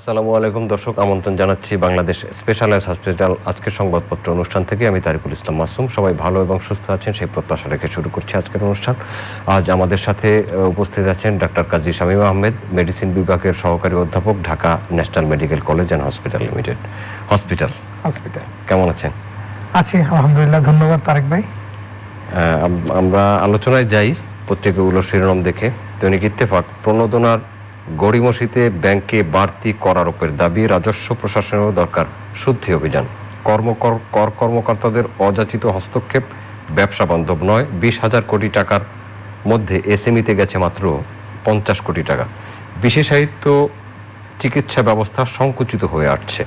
আসসালামু আলাইকুম দর্শক, আমন্ত্রণ জানাচ্ছি বাংলাদেশ স্পেশালাইজড হসপিটাল আজকের সংবাদপত্র অনুষ্ঠান থেকে। আমি তারিকুল ইসলাম মাসুম। সবাই ভালো এবং সুস্থ আছেন সেই প্রত্যাশা রেখে শুরু করছি আজকের অনুষ্ঠান। আজ আমাদের সাথে উপস্থিত আছেন ডাক্তার কাজী শামীম আহমেদ, মেডিসিন বিভাগের সহকারী অধ্যাপক, Dhaka national medical college and hospital limited. Hospital কেমন আছেন? আছি আলহামদুলিল্লাহ, ধন্যবাদ তারেক ভাই। আমরা আলোচনায় যাই পত্রিকাগুলোর শিরোনাম দেখে। দৈনিক ইত্তেফাক, প্রণোদনার গড়িমসিতে ব্যাংকে বাড়তি করারোপের দাবি, রাজস্ব প্রশাসনেরও দরকার শুদ্ধি অভিযান। কর্মকর্তাদের অযাচিত হস্তক্ষেপ ব্যবসা বান্ধব নয়। 20,000 কোটি টাকার মধ্যে এসএমইতে গেছে মাত্র 50 কোটি টাকা। বিশেষায়িত চিকিৎসা ব্যবস্থা সংকুচিত হয়ে আসছে।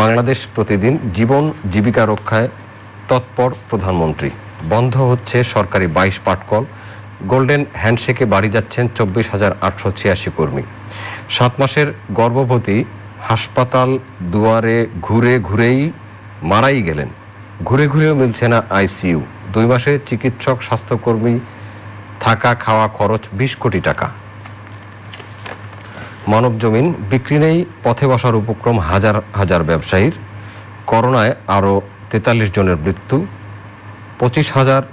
বাংলাদেশ প্রতিদিন, জীবন জীবিকা রক্ষায় তৎপর প্রধানমন্ত্রী। বন্ধ হচ্ছে সরকারি 22 পাটকল। গোল্ডেন হ্যান্ডশেকে বাড়ি যাচ্ছেন 24,886 কর্মী। 7 মাসের গর্ভবতী হাসপাতাল দুয়ারে ঘুরে ঘুরেই মারাই গেলেন। ঘুরে ঘুরেও মিলছে না আইসিইউ। 2 মাসে চিকিৎসক স্বাস্থ্যকর্মী থাকা খাওয়া খরচ 20 কোটি টাকা। মানবজমিন, বিক্রি নেই পথে বসার উপক্রম হাজার হাজার ব্যবসায়ীর। করোনায় আরও 43 জনের মৃত্যু। 25,000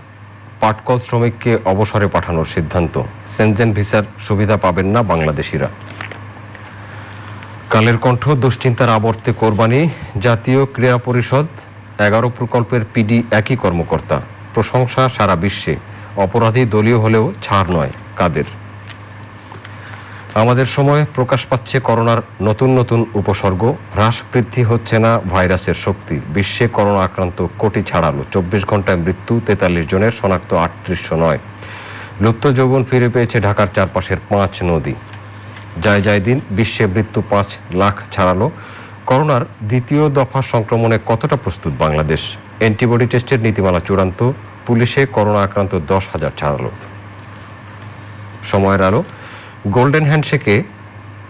পাটকল শ্রমিককে অবসরে পাঠানোর সিদ্ধান্ত। সেনজেন ভিসার সুবিধা পাবেন না বাংলাদেশিরা। কালের কণ্ঠ, দুশ্চিন্তার আবর্তে কোরবানি। জাতীয় ক্রীড়া পরিষদ 11 প্রকল্পের পিডি একই কর্মকর্তা। প্রশংসা সারা বিশ্বে। অপরাধী দলীয় হলেও ছাড় নয় কাদের। আমাদের সময় প্রকাশ পাচ্ছে করোনার নতুন নতুন উপসর্গ। হ্রাস বৃদ্ধি হচ্ছে না ভাইরাসের শক্তি। বিশ্বে করোনা আক্রান্ত কোটি ছাড়ালো। 24 ঘন্টায় মৃত্যু 43 জনের, শনাক্ত 3809। লুপ্ত যৌবন ফিরে পেয়েছে ঢাকার চারপাশের 5 নদী। যায় দিন, বিশ্বে মৃত্যু 5 লাখ ছাড়ালো। করোনার দ্বিতীয় দফা সংক্রমণে কতটা প্রস্তুত বাংলাদেশ? অ্যান্টিবডি টেস্টের নীতিমালা চূড়ান্ত। পুলিশে করোনা আক্রান্ত 10,000 ছাড়ালো। সময়ের আলো, গোল্ডেন হ্যান্ডশেকে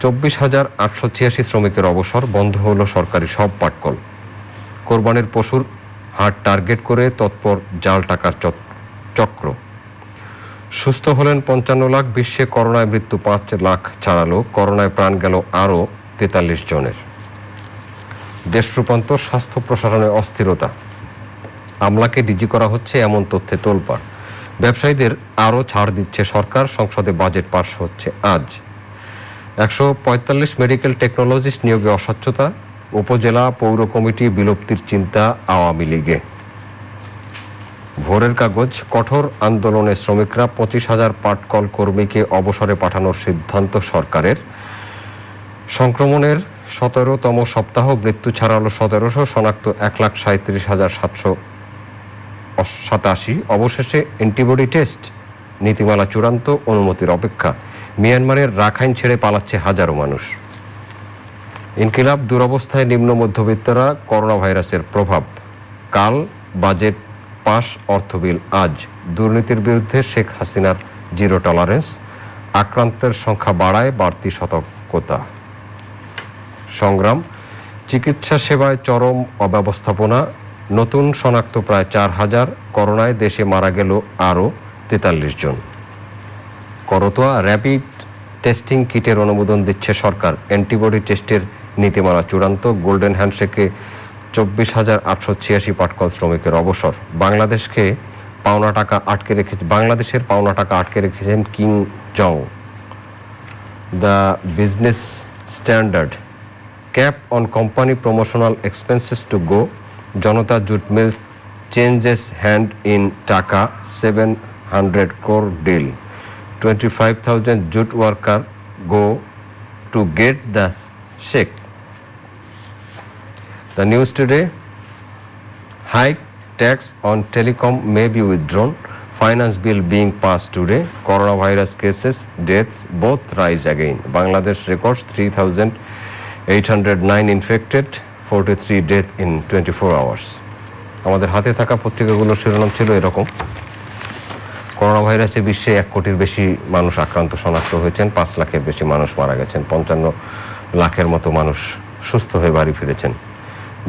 24,886 শ্রমিকের অবসর। বন্ধ হলো সরকারি সব পাটকল। কোরবানির পশুর হাট টার্গেট করে তৎপর জাল টাকার চক্র। সুস্থ হলেন 55 লাখ। বিশ্বে করোনায় মৃত্যু 5 লাখ ছাড়ালো। করোনায় প্রাণ গেল আরও 43 জনের। দেশ রূপান্তর, স্বাস্থ্য প্রশাসনে অস্থিরতা। আমলাকে ডিজি করা হচ্ছে এমন তথ্যে তোলপাড়। ব্যবসায়ীদের আরও ছাড় দিচ্ছে সরকার। সংসদে বাজেট পাস হচ্ছে আজ। 145 মেডিকেল টেকনোলজিস্ট নিয়োগে অস্বচ্ছতা। উপজেলা পৌর কমিটি বিলুপ্তির চিন্তা আওয়ামী লীগে। ভোরের কাগজ, কঠোর আন্দোলনে শ্রমিকরা। 25,000 পাটকল কর্মীকে অবসরে পাঠানোর সিদ্ধান্ত সরকারের। সংক্রমণের 17তম সপ্তাহ, মৃত্যু ছাড়ালো 1700, শনাক্ত 1,37,787। অবশেষে অ্যান্টিবডি টেস্ট নীতিমালা চূড়ান্ত, অনুমতির অপেক্ষা। মিয়ানমারের রাখাইন ছেড়ে পালাচ্ছে হাজারো মানুষ। ইনকিলাব, দুরবস্থায় নিম্ন মধ্যবিত্তরা। করোনা ভাইরাসের প্রভাব। কাল বাজেট পাস, অর্থবিল আজ। দুর্নীতির বিরুদ্ধে শেখ হাসিনার জিরো টলারেন্স। আক্রান্তের সংখ্যা বাড়ায় বাড়তি সতর্কতা। সংগ্রাম, চিকিৎসা সেবায় চরম অব্যবস্থাপনা। নতুন শনাক্ত প্রায় 4,000। করোনায় দেশে মারা গেল আরও 43 জন। করতোয়া, র্যাপিড টেস্টিং কিটের অনুমোদন দিচ্ছে সরকার। অ্যান্টিবডি টেস্টের নীতিমালা চূড়ান্ত। গোল্ডেন হ্যান্ডশেকে 24,886 পাটকল শ্রমিকের অবসর। বাংলাদেশের পাওনা টাকা আটকে রেখেছেন কিং জং। The Business Standard, cap on company promotional expenses to go. Janata Jute Mills changes hand in Taka 700 crore deal. 25,000 jute worker go to get the check. The news today, high tax on telecom may be withdrawn. Finance bill being passed today. Coronavirus cases, deaths both rise again. Bangladesh records 3,809 infected, 43 death in 24 hours. আমাদের হাতে থাকা পত্রিকাগুলোর শিরোনাম ছিল এরকম। Corona ভাইরাসে বিশ্বে 1 কোটির বেশি মানুষ আক্রান্ত শনাক্ত হয়েছেন। 5 লাখের বেশি মানুষ মারা গেছেন। 55 লাখের মতো মানুষ সুস্থ হয়ে বাড়ি ফিরেছেন।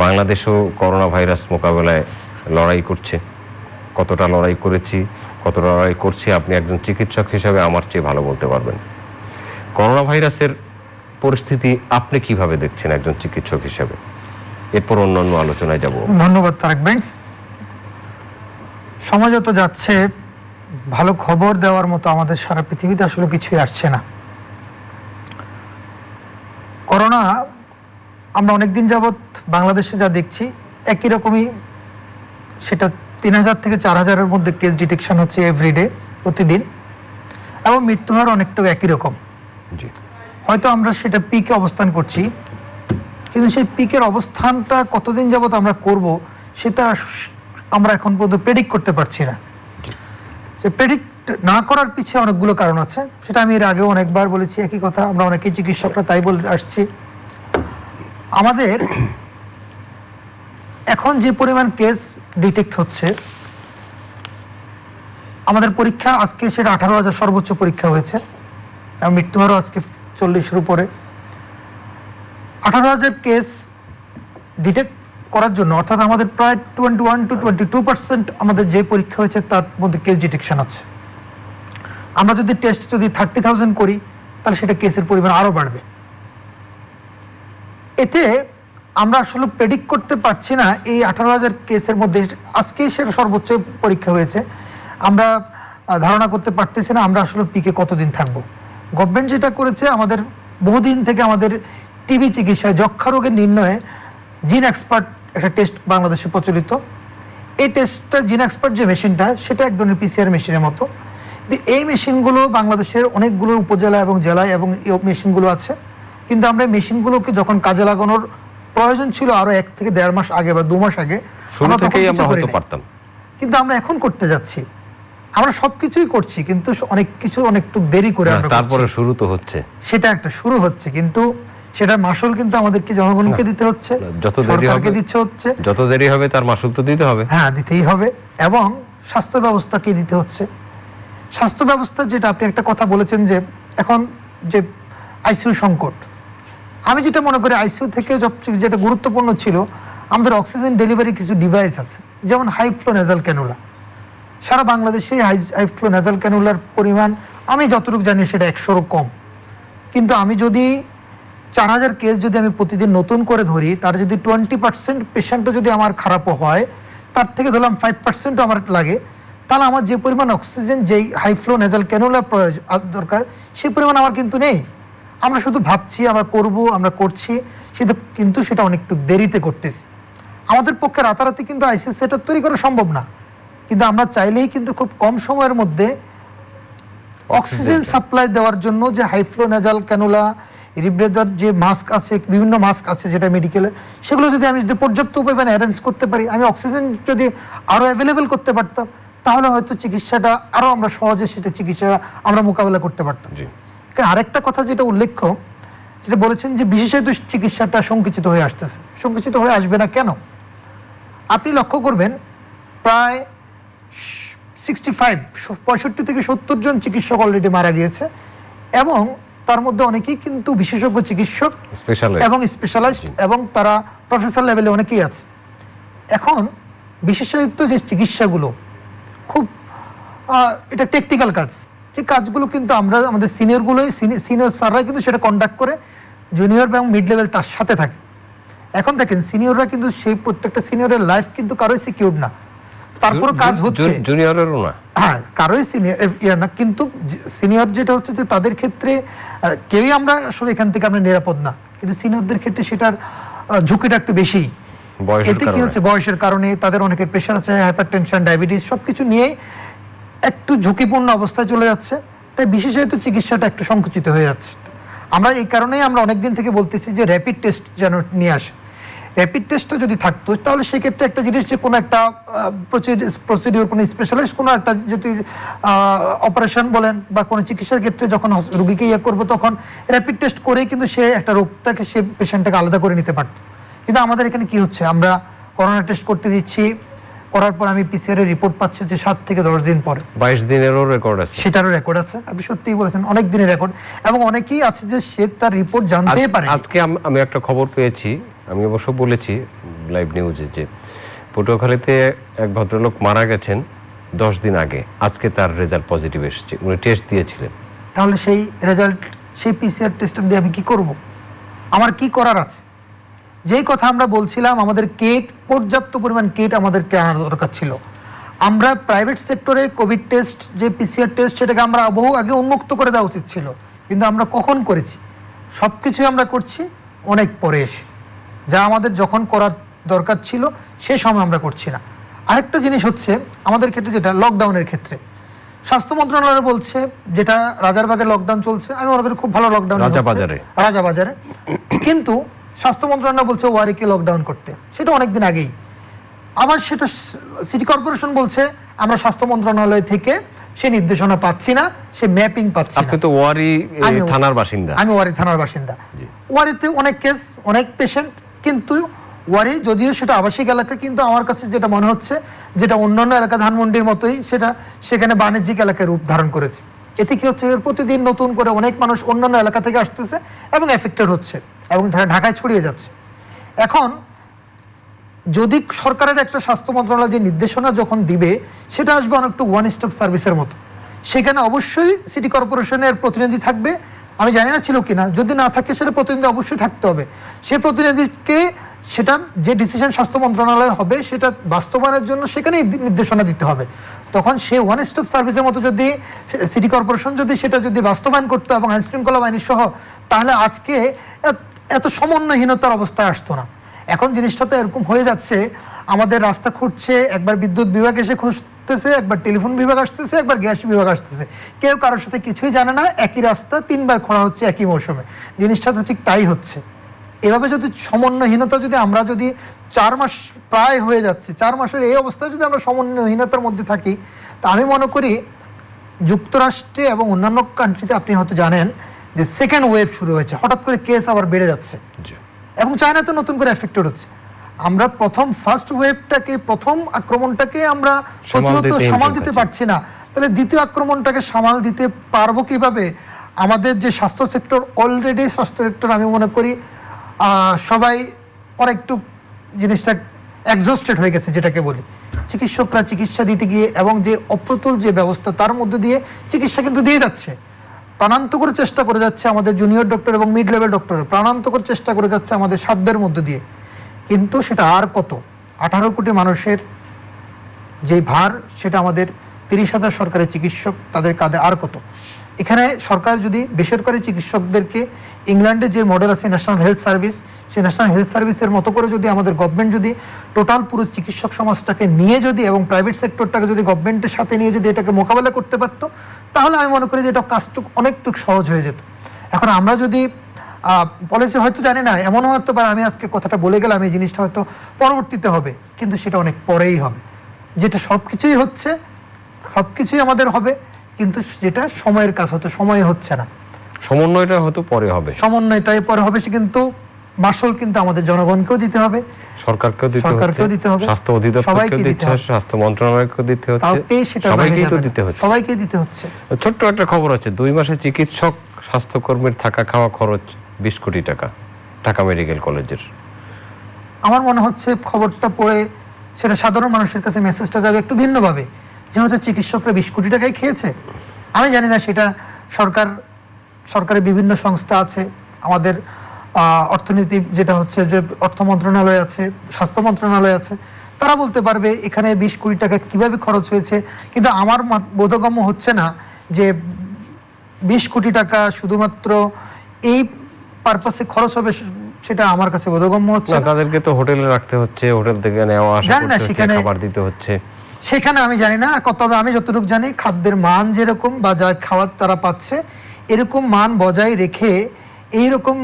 বাংলাদেশও করোনা ভাইরাস মোকাবেলায় লড়াই করছে। কতটা লড়াই করেছি, কতটা লড়াই করছি আপনি একজন চিকিৎসক হিসাবে আমার চেয়ে ভালো বলতে পারবেন। করোনা ভাইরাসের পরিস্থিতি আপনি কিভাবে দেখছেন একজন চিকিৎসক হিসেবে? এরপর অন্যান্য আলোচনায় যাব। ধন্যবাদ তারেক ভাই। সময় যত যাচ্ছে ভালো খবর দেওয়ার মতো আমাদের সারা পৃথিবীতে আসলে কিছুই আসছে না। করোনা আমরা অনেকদিন যাবৎ বাংলাদেশে যা দেখছি একই রকমই, সেটা 3000 থেকে 4000-এর মধ্যে কেস ডিটেকশন হচ্ছে এভরিডে, প্রতিদিন, এবং মৃত্যু হার অনেকটা একই রকম। জি, হয়তো আমরা সেটা পিকে অবস্থান করছি, কিন্তু সেই পিকের অবস্থানটা কতদিন যাবত আমরা করব সেটা আমরা এখন পর্যন্ত প্রেডিক্ট করতে পারছি না। যে প্রেডিক্ট না করার পিছিয়ে অনেকগুলো কারণ আছে, সেটা আমি এর আগেও অনেকবার বলেছি, একই কথা আমরা অনেকেই চিকিৎসকরা তাই বলে আসছি। আমাদের এখন যে পরিমাণ কেস ডিটেক্ট হচ্ছে, আমাদের পরীক্ষা আজকে সেটা 18,000 সর্বোচ্চ পরীক্ষা হয়েছে, এবং মৃত্যুহারও আজকে 40-এর উপরে। 18,000 কেস ডিটেক্ট করার জন্য, অর্থাৎ আমাদের প্রায় 21 to 22% আমাদের যে পরীক্ষা হয়েছে তার মধ্যে কেস ডিটেকশন হচ্ছে। আমরা যদি টেস্ট 30,000 করি তাহলে সেটা কেসের পরিমাণ আরও বাড়বে। এতে আমরা আসলে প্রেডিক্ট করতে পারছি না এই 18,000 কেসের মধ্যে আজকে সেটা সর্বোচ্চ পরীক্ষা হয়েছে, আমরা ধারণা করতে পারতেছি না আমরা আসলে পিকে কতদিন থাকবো। গভর্নমেন্ট যেটা করেছে, আমাদের বহুদিন থেকে আমাদের টিবি চিকিৎসায়, যক্ষা রোগের নির্ণয়ে জিন এক্সপার্ট একটা টেস্ট বাংলাদেশে প্রচলিত। এই টেস্টটা, জিন এক্সপার্ট যে মেশিনটা, সেটা এক ধরনের পিসিআর মেশিনের মতো। এই মেশিনগুলো বাংলাদেশের অনেকগুলো উপজেলা এবং জেলায় এবং এই মেশিনগুলো আছে, কিন্তু আমরা এই মেশিনগুলোকে যখন কাজে লাগানোর প্রয়োজন ছিল আরো 1 থেকে 1.5 মাস আগে বা 2 মাস আগে, কিন্তু আমরা এখন করতে যাচ্ছি। আমরা সবকিছুই করছি, কিন্তু অনেক কিছু অনেকটু দেরি করে আমরা তারপরে শুরু তো হচ্ছে, সেটা একটা শুরু হচ্ছে, কিন্তু সেটা মাসুল কিন্তু আমাদেরকে জনগণকে দিতে হচ্ছে, যত দেরি হবে দিচ্ছে হচ্ছে, যত দেরি হবে তার মাসুল তো দিতে হবে। হ্যাঁ, দিতেই হবে। এবং স্বাস্থ্য ব্যবস্থাকে দিতে হচ্ছে। স্বাস্থ্য ব্যবস্থা, যেটা আপনি একটা কথা বলেছেন যে এখন যে আইসিইউ সংকট, আমি যেটা মনে করি আইসিইউ থেকে যেটা গুরুত্বপূর্ণ ছিল, আমাদের অক্সিজেন ডেলিভারি কিছু ডিভাইস আছে, যেমন হাই ফ্লো নেজাল ক্যানুলা। সারা বাংলাদেশে হাই ফ্লো নেজাল ক্যানুলার পরিমাণ আমি যতটুকু জানি সেটা 100-রও কম। কিন্তু আমি যদি 4000 কেস যদি আমি প্রতিদিন নতুন করে ধরি, তার যদি 20% পেশেন্টও যদি আমার খারাপও হয়, তার থেকে ধরলাম 5%ও আমার লাগে, তাহলে আমার যে পরিমাণ অক্সিজেন, যেই হাই ফ্লো নেজাল ক্যানুলা দরকার, সেই পরিমাণ আমার কিন্তু নেই। আমরা শুধু ভাবছি আমরা করব, আমরা করছি, কিন্তু সেটা অনেকটু দেরিতে করতেছি। আমাদের পক্ষে রাতারাতি কিন্তু আইসিইউ সেটআপ তৈরি করা সম্ভব না, কিন্তু আমরা চাইলেই কিন্তু খুব কম সময়ের মধ্যে অক্সিজেন সাপ্লাই দেওয়ার জন্য যে হাই ফ্লো নেজাল ক্যানুলা, রিব্রেদার যে মাস্ক আছে, বিভিন্ন মাস্ক আছে যেটা মেডিকেলের, সেগুলো যদি আমি পর্যাপ্ত পরিমাণে অ্যারেঞ্জ করতে পারি, আমি অক্সিজেন যদি আরও অ্যাভেলেবেল করতে পারতাম, তাহলে হয়তো চিকিৎসাটা আরও আমরা সহজে সেটা চিকিৎসা আমরা মোকাবেলা করতে পারতাম। আরেকটা কথা যেটা উল্লেখ্য, যেটা বলেছেন যে বিশেষায়িত চিকিৎসাটা সংকুচিত হয়ে আসতেছে। সংকুচিত হয়ে আসবে না কেন? আপনি লক্ষ্য করবেন প্রায় 65 থেকে 70 জন চিকিৎসক অলরেডি মারা গিয়েছে, এবং তার মধ্যে অনেকেই কিন্তু বিশেষজ্ঞ চিকিৎসক এবং স্পেশালাইজড, এবং তারা প্রফেসর লেভেলে অনেকেই আছে। এখন বিশেষায়িত যে চিকিৎসাগুলো খুব এটা টেকনিক্যাল কাজ, যে কাজগুলো কিন্তু আমরা আমাদের সিনিয়র স্যাররা কিন্তু সেটা কন্ডাক্ট করে, জুনিয়র এবং মিড লেভেল তার সাথে থাকে। এখন দেখেন সিনিয়ররা কিন্তু সেই প্রত্যেকটা সিনিয়রের লাইফ কিন্তু কারোই সিকিউর না, তারপর কাজ হচ্ছে, জুনিয়রেরও না, হ্যাঁ কারোই সিনিয়র না, কিন্তু সিনিয়র যেটা হচ্ছে যে তাদের ক্ষেত্রে কেউই আমরা আসলে এখান থেকে আমরা নিরাপদ না, কিন্তু সিনিয়রদের ক্ষেত্রে সেটার ঝুঁকিটা একটু বেশি। এতে কি হচ্ছে, বয়সের কারণে তাদের অনেকের প্রেশার আছে, হাইপারটেনশন, ডায়াবেটিস, সবকিছু নিয়েই একটু ঝুঁকিপূর্ণ অবস্থায় চলে যাচ্ছে। তাই বিশেষায়িত চিকিৎসাটা একটু সংকুচিত হয়ে যাচ্ছে। আমরা এই কারণেই আমরা অনেকদিন থেকে বলতেছি যে র্যাপিড টেস্ট যেন নিয়ে আসে। র্যাপিড টেস্টটা যদি থাকতো, তাহলে সেক্ষেত্রে একটা জিনিস, যে কোনো একটা প্রসিডিওর, কোনো স্পেশালিস্ট কোনো একটা যদি অপারেশন বলেন বা কোনো চিকিৎসার ক্ষেত্রে যখন রোগীকে করবো, তখন র্যাপিড টেস্ট করেই কিন্তু সে একটা রোগটাকে, সে পেশেন্টটাকে আলাদা করে নিতে পারত। কিন্তু আমাদের এখানে কি হচ্ছে, আমরা করোনা টেস্ট করতে দিচ্ছি, করার পর আমি পিসিআর এর রিপোর্ট পাচ্ছি যে 7 থেকে 10 দিন পরে, 22 দিনেরও রেকর্ড আছে, সেটারও রেকর্ড আছে। আপনি সত্যিই বলেছেন, অনেক দিনের রেকর্ড, এবং অনেকেই আছে যে সে তার রিপোর্ট জানতেই পারে। আজকে আমি একটা খবর পেয়েছি, আমি অবশ্য বলেছি লাইভ নিউজে, যে পটুয়াখালীতে এক ভদ্রলোক মারা গেছেন 10 দিন আগে, আজকে তার রেজাল্ট পজিটিভ এসেছে, উনি টেস্ট দিয়েছিলেন। তাহলে সেই রেজাল্ট, সেই পিসিআর টেস্ট দিয়ে আমি কি করব? আমার কি করার আছে? যেই কথা আমরা বলছিলাম, আমাদের কিট, পর্যাপ্ত পরিমাণ কিট আমাদেরকে আনার দরকার ছিল। আমরা প্রাইভেট সেক্টরে কোভিড টেস্ট, যে পিসিআর টেস্ট, সেটাকে আমরা বহু আগে উন্মুক্ত করে দেওয়া উচিত ছিল, কিন্তু আমরা কখন করেছি? সব কিছুই আমরা করছি অনেক পরে এসে, যা আমাদের যখন করার দরকার ছিল সে সময় আমরা করছি না। আরেকটা জিনিস হচ্ছে আমাদের ক্ষেত্রে, যেটা লকডাউনের ক্ষেত্রে স্বাস্থ্য মন্ত্রণালয় বলছে, যেটা রাজারবাগে লকডাউন চলছে, আমি মনে করি খুব ভালো লকডাউন রাজাবাজারে, কিন্তু স্বাস্থ্য মন্ত্রণালয় বলছে ওয়ারিকে লকডাউন করতে, সেটা অনেকদিন আগেই। আবার সেটা সিটি কর্পোরেশন বলছে আমরা স্বাস্থ্য মন্ত্রণালয় থেকে সে নির্দেশনা পাচ্ছি না, সে ম্যাপিং পাচ্ছি না। আপনি তো ওয়ারি থানার বাসিন্দা। আমি ওয়ারি থানার বাসিন্দা। ওয়ারিতে অনেক কেস, অনেক পেশেন্ট, কিন্তু ওয়ারি যদিও সেটা আবাসিক এলাকা, কিন্তু আমার কাছে যেটা মনে হচ্ছে, যেটা অন্যান্য এলাকা ধানমন্ডির মতোই, সেটা সেখানে বাণিজ্যিক এলাকায় রূপ ধারণ করেছে। এতে কি হচ্ছে, প্রতিদিন নতুন করে অনেক মানুষ অন্যান্য এলাকা থেকে আসতেছে এবং এফেক্টেড হচ্ছে এবং ঢাকায় ছড়িয়ে যাচ্ছে। এখন যদি সরকারের একটা স্বাস্থ্য মন্ত্রণালয় যে নির্দেশনা যখন দিবে, সেটা আসবে অনেকটু ওয়ান স্টপ সার্ভিসের মতো। সেখানে অবশ্যই সিটি কর্পোরেশনের প্রতিনিধি থাকবে, আমি জানি না ছিল কিনা, যদি না থাকে সেটা প্রতিনিধি অবশ্যই থাকতে হবে। সে প্রতিনিধিকে সেটা যে ডিসিশন স্বাস্থ্য মন্ত্রণালয় হবে সেটা বাস্তবায়নের জন্য সেখানেই নির্দেশনা দিতে হবে। তখন সে ওয়ান স্টপ সার্ভিসের মতো যদি সিটি কর্পোরেশন যদি সেটা যদি বাস্তবায়ন করতো এবং আইন শৃঙ্খলা বাহিনী সহ, তাহলে আজকে এত সমন্বয়হীনতার অবস্থায় আসতো না। এখন জিনিসটা তো এরকম হয়ে যাচ্ছে, আমাদের রাস্তা খুঁজছে, একবার বিদ্যুৎ বিভাগ এসে খুঁজতেছে, একবার টেলিফোন বিভাগ আসতেছে, একবার গ্যাস বিভাগ আসতেছে, কেউ কারোর সাথে কিছুই জানে না। একই রাস্তা 3 বার খোলা হচ্ছে একই মৌসুমে। জিনিসটা তো ঠিক তাই হচ্ছে। এভাবে যদি সমন্বয়হীনতা, যদি আমরা যদি 4 মাস প্রায় হয়ে যাচ্ছে, 4 মাসের এই অবস্থায় যদি আমরা সমন্বয়হীনতার মধ্যে থাকি, তা আমি মনে করি যুক্তরাষ্ট্রে এবং অন্যান্য কান্ট্রিতে আপনি হয়তো জানেন যে সেকেন্ড ওয়েভ শুরু হয়েছে, হঠাৎ করে কেস আবার বেড়ে যাচ্ছে, এবং চায়নাতে নতুন করে এফেক্টেড হচ্ছে। আমরা ফার্স্ট ওয়েভটাকে, প্রথম আক্রমণটাকে আমরা প্রতিহত সামাল দিতে পারছি না, তাহলে দ্বিতীয় আক্রমণটাকে সামাল দিতে পারবো কিভাবে? আমাদের যে স্বাস্থ্য সেক্টর, অলরেডি স্বাস্থ্য সেক্টর আমি মনে করি সবাই অনেকটু জিনিসটা এক্সস্টেড হয়ে গেছে, যেটাকে বলি। চিকিৎসকরা চিকিৎসা দিতে গিয়ে এবং যে অপ্রতুল যে ব্যবস্থা, তার মধ্যে দিয়ে চিকিৎসা কিন্তু দিয়ে যাচ্ছে, প্রাণান্তকর চেষ্টা করে যাচ্ছে আমাদের জুনিয়র ডক্টর এবং মিড লেভেল ডক্টর, প্রাণান্তকর চেষ্টা করে যাচ্ছে আমাদের সাধ্যের মধ্যে দিয়ে। কিন্তু সেটা আর কত? 18 কোটি মানুষের যে ভার, সেটা আমাদের 30,000 সরকারি চিকিৎসক, তাদের কাঁধে আর কত? এখানে সরকার যদি বেসরকারি চিকিৎসকদেরকে, ইংল্যান্ডে যে মডেল আছে ন্যাশনাল হেলথ সার্ভিস, সেই ন্যাশনাল হেলথ সার্ভিসের মতো করে যদি আমাদের গভর্নমেন্ট যদি টোটাল পুরো চিকিৎসক সমাজটাকে নিয়ে যদি, এবং প্রাইভেট সেক্টরটাকে যদি গভর্নমেন্টের সাথে নিয়ে যদি এটাকে মোকাবেলা করতে পারতো, তাহলে আমি মনে করি যে এটা কাজটুকু অনেকটুকু সহজ হয়ে যেত। এখন আমরা যদি পলিসি হয়তো জানি না, এমনও হতে পারে আমি আজকে কথাটা বলে গেলাম, এই জিনিসটা হয়তো পরবর্তীতে হবে, কিন্তু সেটা অনেক পরেই হবে। যেটা সব কিছুই হচ্ছে, সব কিছুই আমাদের হবে, কিন্তু যেটা সময়ের কাজ, হতো সময় হচ্ছে না। সমন্বয়টা হয়তো পরে হবে, সমন্বয়টাই পরে হবে, সে কিন্তু মাসল কিন্তু আমাদের জনগণকেও দিতে হবে, সরকারকেও দিতে হবে, স্বাস্থ্য অধিদপ্তরকেও দিতে হবে, স্বাস্থ্য মন্ত্রণালয়কেও দিতে হচ্ছে, সবাইকেই দিতে হচ্ছে। ছোট্ট একটা খবর আছে, 2 মাসে চিকিৎসক স্বাস্থ্যকর্মীর থাকা খাওয়া খরচ 20 কোটি টাকা, ঢাকা মেডিকেল কলেজের। আমার মনে হচ্ছে খবরটা পড়ে সেটা সাধারণ মানুষের কাছে মেসেজটা যাবে একটু ভিন্নভাবে, যে হয়তো চিকিৎসকরা 20 কোটি টাকাই খেয়েছে। আমি জানি না সেটা সরকারের বিভিন্ন সংস্থা আছে, আমাদের অর্থনীতি যেটা হচ্ছে যে অর্থ মন্ত্রণালয় আছে, স্বাস্থ্য মন্ত্রণালয় আছে, তারা বলতে পারবে এখানে 20 কোটি টাকা কিভাবে খরচ হয়েছে। কিন্তু আমার বোধগম্য হচ্ছে না যে 20 কোটি টাকা শুধুমাত্র এই পারপাসে খরচ হবে, সেটা আমার কাছে বোধগম্য হচ্ছে না। তাদেরকে তো হোটেলে রাখতে হচ্ছে, হোটেল থেকে নেওয়া আসা করতে হচ্ছে, খাবার দিতে হচ্ছে, সেখানে আমি জানি না। তবে আমি যতটুকু জানি, খাদ্যের মান যেরকম বা যা খাওয়ার তারা পাচ্ছে, এরকম মান বজায় রেখে এইরকম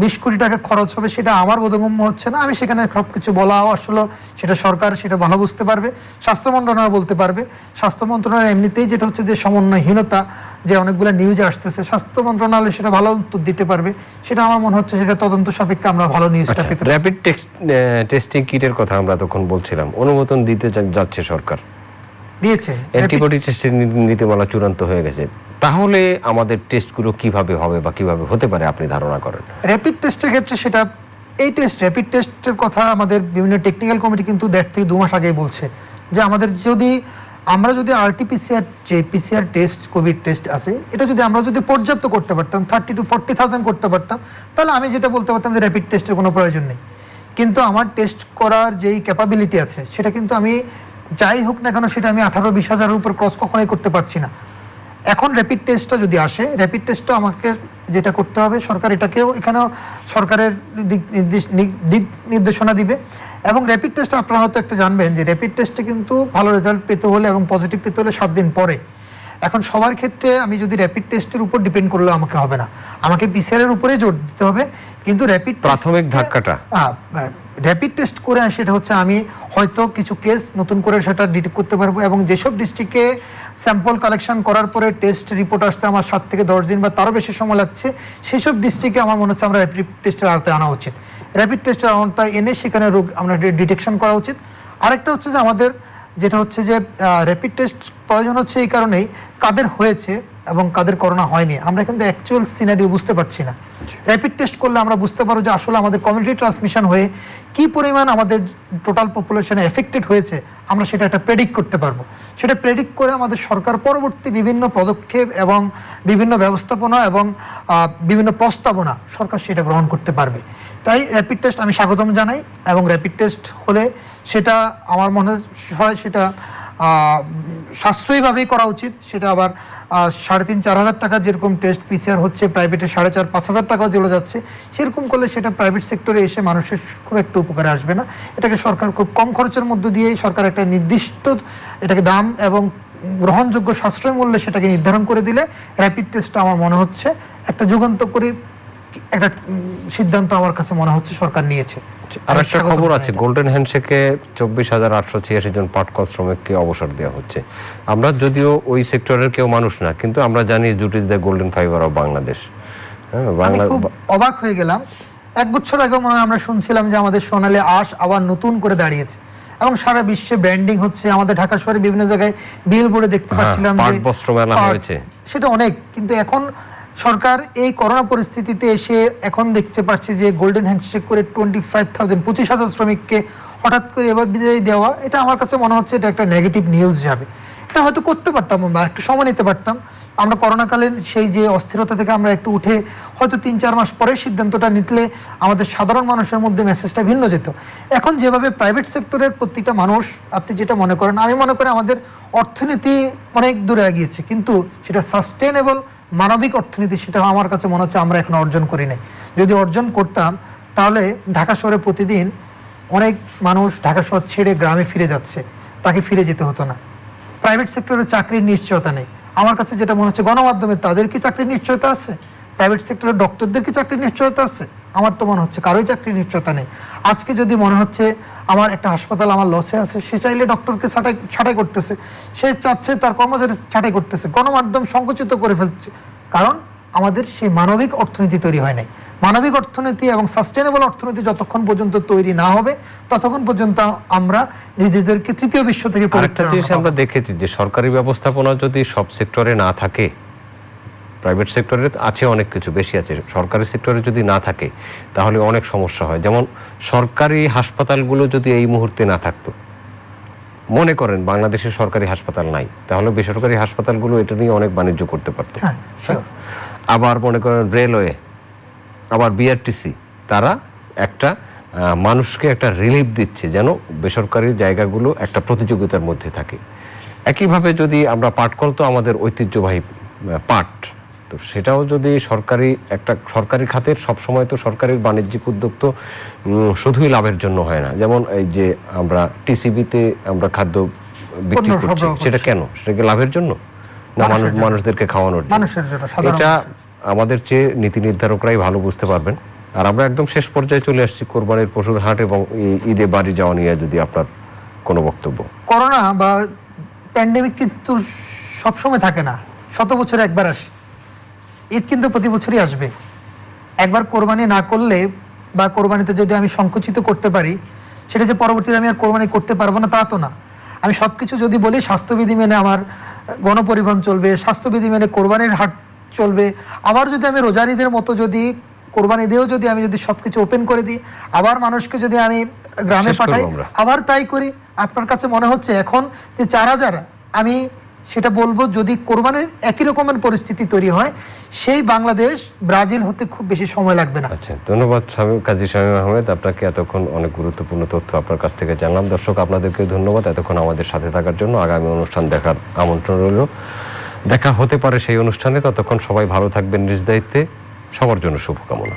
20 কোটি টাকা খরচ হবে, সেটা আমার বোধগম্য হচ্ছে না। আমি সেখানে সবকিছু বলাও আসলে সেটা সরকার সেটা ভালো বুঝতে পারবে, স্বাস্থ্য মন্ত্রণালয় বলতে পারবে। স্বাস্থ্য মন্ত্রণালয় এমনিতেই যেটা হচ্ছে যে সমন্বয়হীনতা, যে অনেকগুলো নিউজে আসতেছে, স্বাস্থ্য মন্ত্রণালয় সেটা ভালো উত্তর দিতে পারবে। সেটা আমার মনে হচ্ছে সেটা তদন্ত সাপেক্ষে আমরা ভালো নিউজটা পেতে। র‍্যাপিড টেস্টিং কিটের কথা আমরা তখন বলছিলাম, অনুমোদন দিতে যাচ্ছে সরকার, দিয়েছে। অ্যান্টিবডি টেস্টের নীতিমালা চূড়ান্ত হয়ে গেছে। তাহলে আমাদের টেস্টগুলো কিভাবে হবে বা কিভাবে হতে পারে আপনি ধারণা করেন? র‍্যাপিড টেস্টের ক্ষেত্রে সেটা, এই র‍্যাপিড টেস্টের কথা আমাদের বিভিন্ন টেকনিক্যাল কমিটি কিন্তু 1.5 থেকে 2 মাস আগেই বলছে যে আমাদের যদি আমরা যদি আরটিপিসিআর যে পিসিআর টেস্ট কোভিড টেস্ট আছে এটা যদি আমরা যদি পর্যাপ্ত করতে পারতাম 30 to 40,000 করতে পারতাম, তাহলে আমি যেটা বলতে পারতাম যে র্যাপিড টেস্টের কোনো প্রয়োজন নেই। কিন্তু আমার টেস্ট করার যেই ক্যাপাবিলিটি আছে সেটা কিন্তু আমি যাই হোক না কেন সেটা আমি 18-20 হাজারের উপর ক্রস কখনোই করতে পারছি না। এখন র্যাপিড টেস্টটা যদি আসে, র্যাপিড টেস্টটা আমাকে যেটা করতে হবে, সরকার এটাকেও এখানেও সরকারের দিক নির্দেশনা দিবে। এবং র্যাপিড টেস্ট আপনারা হয়তো একটা জানবেন যে র্যাপিড টেস্টে কিন্তু ভালো রেজাল্ট পেতে হলে এবং পজিটিভ পেতে হলে 7 দিন পরে। এখন সবার ক্ষেত্রে আমি যদি র্যাপিড টেস্টের উপর ডিপেন্ড করলে আমাকে হবে না, আমাকে পিসিআর এর উপরে জোর দিতে হবে। কিন্তু র্যাপিড প্রাথমিক ধাক্কাটা র্যাপিড টেস্ট করে সেটা হচ্ছে আমি হয়তো কিছু কেস নতুন করে সেটা ডিটেক্ট করতে পারবো, এবং যেসব ডিস্ট্রিক্টে স্যাম্পল কালেকশন করার পরে টেস্ট রিপোর্ট আসতে আমার 7 থেকে 10 দিন বা তারও বেশি সময় লাগছে, সেসব ডিস্ট্রিক্টে আমার মনে হচ্ছে আমরা র্যাপিড টেস্টের আওতায় আনা উচিত। র্যাপিড টেস্টের আওতায় এনে সেখানে রোগ আমরা ডিটেকশন করা উচিত। আরেকটা হচ্ছে যে আমাদের যেটা হচ্ছে যে র্যাপিড টেস্ট প্রয়োজন হচ্ছে এই কারণেই, কাদের হয়েছে এবং কাদের করোনা হয়নি আমরা কিন্তু অ্যাকচুয়াল সিনারিও বুঝতে পারছি না। র্যাপিড টেস্ট করলে আমরা বুঝতে পারবো যে আসলে আমাদের কমিউনিটি ট্রান্সমিশন হয়ে কি পরিমাণ আমাদের টোটাল পপুলেশনে এফেক্টেড হয়েছে, আমরা সেটা একটা প্রেডিক্ট করতে পারবো। সেটা প্রেডিক্ট করে আমাদের সরকার পরবর্তী বিভিন্ন পদক্ষেপ এবং বিভিন্ন ব্যবস্থাপনা এবং বিভিন্ন প্রস্তাবনা সরকার সেটা গ্রহণ করতে পারবে। তাই র্যাপিড টেস্ট আমি স্বাগতম জানাই, এবং র্যাপিড টেস্ট হলে সেটা আমার মনে হয় সেটা সাশ্রয়ীভাবেই করা উচিত। সেটা আবার 3,500-4 হাজার টাকা যেরকম টেস্ট পিসিআর হচ্ছে, প্রাইভেটে 4,500-5 হাজার টাকাও চলে যাচ্ছে, সেরকম করলে সেটা প্রাইভেট সেক্টরে এসে মানুষের খুব একটু উপকারে আসবে না। এটাকে সরকার খুব কম খরচের মধ্য দিয়েই সরকার একটা নির্দিষ্ট এটাকে দাম এবং গ্রহণযোগ্য সাশ্রয় মূল্যে সেটাকে নির্ধারণ করে দিলে র্যাপিড টেস্টটা আমার মনে হচ্ছে একটা যুগান্তকারী একটা সিদ্ধান্ত আমার কাছে মনে হচ্ছে সরকার নিয়েছে। আর একটা খবর আছে, গোল্ডেন হ্যান্ডশেকে 24,886 জন পাটকল শ্রমিককে অবসর দেওয়া হচ্ছে। আমরা যদিও ওই সেক্টরের কেউ মানুষ না, কিন্তু আমরা জানি jute is the golden fibre of Bangladesh. আমি খুব অবাক হয়ে গেলাম। 1 বছর আগে মনে হয় আমরা শুনছিলাম যে আমাদের সোনালী আঁশ আবার নতুন করে দাঁড়িয়েছে এবং সারা বিশ্বে ব্র্যান্ডিং হচ্ছে। আমাদের ঢাকা শহরে বিভিন্ন জায়গায় বিল বোর্ডে দেখতে পাচ্ছিলাম যে বস্ত্র মেলা হয়েছে, সেটা অনেক। কিন্তু এখন সরকার এই করোনা পরিস্থিতিতে এসে এখন দেখতে পাচ্ছি যে গোল্ডেন হ্যান্ডশেক করে 25,000 শ্রমিককে হঠাৎ করে এবার বিদায় দেওয়া, এটা আমার কাছে মনে হচ্ছে এটা একটা নেগেটিভ নিউজ যাবে। এটা হয়তো করতে পারতাম, আমরা একটু সময় নিতে পারতাম। আমরা করোনাকালীন সেই যে অস্থিরতা থেকে আমরা একটু উঠে হয়তো 3-4 মাস পরে সিদ্ধান্তটা নিলে আমাদের সাধারণ মানুষের মধ্যে মেসেজটা ভিন্ন যেত। এখন যেভাবে প্রাইভেট সেক্টরের প্রত্যেকটা মানুষ, আপনি যেটা মনে করেন, আমি মনে করি আমাদের অর্থনীতি অনেক দূরে এগিয়েছে, কিন্তু সেটা সাস্টেনেবল মানবিক অর্থনীতি সেটা আমার কাছে মনে হচ্ছে আমরা এখন অর্জন করি নাই। যদি অর্জন করতাম তাহলে ঢাকা শহরে প্রতিদিন অনেক মানুষ ঢাকা শহর ছেড়ে গ্রামে ফিরে যাচ্ছে, তাকে ফিরে যেতে হতো না। প্রাইভেট সেক্টরে চাকরির নিশ্চয়তা নেই। আমার কাছে যেটা মনে হচ্ছে গণমাধ্যমে তাদের কি চাকরির নিশ্চয়তা আছে? প্রাইভেট সেক্টরের ডক্টরদের কি চাকরির নিশ্চয়তা আছে? আমার তো মনে হচ্ছে কারোই চাকরির নিশ্চয়তা নেই। আজকে যদি মনে হচ্ছে আমার একটা হাসপাতাল আমার লসে আছে, সে চাইলে ডক্টরকে ছাঁটাই করতেছে, সে চাচ্ছে তার কর্মচারী ছাঁটাই করতেছে, গণমাধ্যম সংকুচিত করে ফেলছে, কারণ আমাদের সেই মানবিক অর্থনীতি তৈরি হয় নাই। মানবিক অর্থনীতি এবং সাস্টেনেবল অর্থনীতি যতক্ষণ পর্যন্ত তৈরি না হবে ততক্ষণ পর্যন্ত আমরা নিজেদেরকে তৃতীয় বিশ্ব থেকে আরেকটা জিনিস আমরা দেখেছি যে সরকারি ব্যবস্থাপনা যদি সব সেক্টরে না থাকে, প্রাইভেট সেক্টরে আছে অনেক কিছু বেশি আছে, সরকারি সেক্টরে যদি না থাকে তাহলে অনেক সমস্যা হয়। যেমন সরকারি হাসপাতালগুলো যদি এই মুহূর্তে না থাকতো, মনে করেন বাংলাদেশের সরকারি হাসপাতাল নাই, তাহলে বেসরকারি হাসপাতালগুলো এটা নিয়ে অনেক বাণিজ্য করতে পারতো। আবার মনে করেন রেলওয়ে, আবার বিআরটিসি, তারা একটা মানুষকে একটা রিলিফ দিচ্ছে যেন বেসরকারি জায়গাগুলো একটা প্রতিযোগিতার মধ্যে থাকে। একইভাবে যদি আমরা পাটকল তো আমাদের ঐতিহ্যবাহী পাট, তো সেটাও যদি সরকারি খাতের, সবসময় তো সরকারি বাণিজ্যিক উদ্যোগ তো শুধুই লাভের জন্য হয় না। যেমন এই যে আমরা টিসিবিতে আমরা খাদ্য বিক্রি করছি, সেটা কেন? সেটা কি লাভের জন্য না মানুষদেরকে খাওয়ানোর জন্য? এটা আমাদের চেয়ে নীতি নির্ধারকরাই ভালো বুঝতে পারবেন। আর আমরা একদম শেষ পর্যায়ে চলে আসছি কোরবানির পশুর হাট এবং ঈদে বাড়ি যাওয়া নিয়ে যদি আপনার কোনো বক্তব্য। করোনা বা প্যান্ডেমিক কিন্তু সবসময় থাকে না, 100 বছরে একবার আসে। ঈদ কিন্তু প্রতি বছরই আসবে। একবার কোরবানি না করলে বা কোরবানিতে যদি আমি সংকুচিত করতে পারি, সেটা যে পরবর্তীতে আমি আর কোরবানি করতে পারবো না তা তো না। আমি সব কিছু যদি বলি স্বাস্থ্যবিধি মেনে আমার গণপরিবহন চলবে, স্বাস্থ্যবিধি মেনে কোরবানির হাট চলবে, আবার যদি আমি রোজার ঈদের মতো যদি কোরবানি দিয়েও যদি আমি যদি সবকিছু ওপেন করে দিই, আবার মানুষকে যদি আমি গ্রামে পাঠাই, আবার তাই করি, আপনার কাছে মনে হচ্ছে এখন যে 4,000 আমি সেটা বলবো, যদি কোরবানির একই রকমের পরিস্থিতি তৈরি হয়, সেই বাংলাদেশ ব্রাজিল হতে খুব বেশি সময় লাগবে না। আচ্ছা, ধন্যবাদ কাজী শামীম আহমেদ, আপনাকে এতক্ষণ অনেক গুরুত্বপূর্ণ তথ্য আপনার কাছ থেকে জানলাম। দর্শক, আপনাদেরকে ধন্যবাদ এতক্ষণ আমাদের সাথে থাকার জন্য। আগামী অনুষ্ঠান দেখার আমন্ত্রণ রইল, দেখা হতে পারে সেই অনুষ্ঠানে। ততক্ষণ সবাই ভালো থাকবেন নিজ দায়িত্বে। সবার জন্য শুভকামনা।